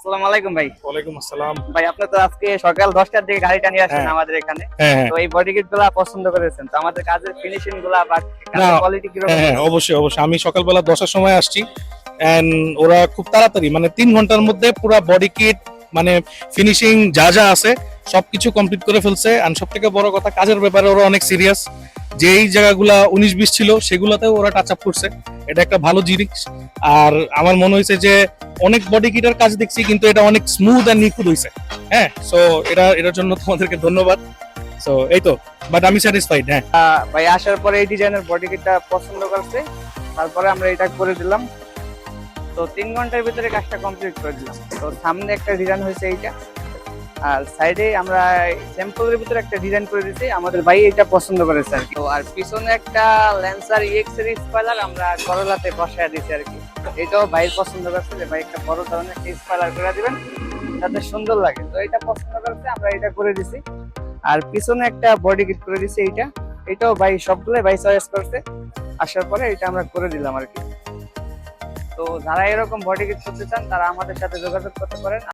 আসসালামু আলাইকুম ভাই। ওয়ালাইকুম আসসালাম। ভাই আপনি তো আজকে সকাল 10টার দিকে গাড়িটা নিয়ে আসছেন হ্যাঁ আমাদের এখানে। হ্যাঁ হ্যাঁ তো এই বডি কিট গুলা পছন্দ করেছেন। তো আমাদের কাজের ফিনিশিং গুলা বা না কাজের কোয়ালিটি কিরকম? হ্যাঁ হ্যাঁ অবশ্যই অবশ্যই আমি সকালবেলা 10টার সময় আসছি এন্ড ওরা খুব তাড়াতাড়ি মানে 3 ঘন্টার মধ্যে পুরো বডি কিট মানে ফিনিশিং যা যা আছে সবকিছু কমপ্লিট করে ফেলছে। আর সব থেকে বড় কথা কাজের ব্যাপারে ওরা অনেক সিরিয়াস। যেই জায়গাগুলা 19-20 ছিল সেগুলাতেও ওরা টাচ আপ করছে। এটা একটা ভালো জিনিস। আর আমার মনে হয়েছে যে অনেক বডি কিটের কাজ দেখছি কিন্তু এটা অনেক স্মুথ আর নিখুঁত হয়েছে। হ্যাঁ, সো এটার জন্য তোমাদেরকে ধন্যবাদ। সো এই তো, বাট আমি স্যাটিসফাইড। হ্যাঁ ভাই আসার পরে এই ডিজাইনের বডি কিটটা পছন্দ করছে। তারপরে আমরা এটা করে দিলাম। তো 3 ঘন্টার ভিতরে কাজটা কমপ্লিট করে দিলাম। তো সামনে একটা ডিজাইন হয়েছে এইটা। আর সাইডে আমরা স্যাম্পলের ভিতরে একটা ডিজাইন করে দিয়েছি। আমাদের ভাই এটা পছন্দ করেছে আর কি। তো আর পিছনে একটা ল্যান্সার ইএক্স এর স্পয়লার আমরা করলাতে বসায় দিয়েছি আর কি। তো এটাও ভাইয়ের পছন্দ করছে যে ভাই একটা বড় ধরনের একটা স্পয়লার করে দিবেন যাতে সুন্দর লাগে। তো এটা পছন্দ করছে, আমরা এটা করে দিছি। আর পিছনে একটা বডি কিট করে দিছি এইটা। এটাও ভাই সবগুলোই ভাই চয়েস করছে। আসার পরে এটা আমরা করে দিলাম আর কি। তো যারা এরকম বডি কিট করতে চান তারা আমাদের সাথে যোগাযোগ করতে পারেন।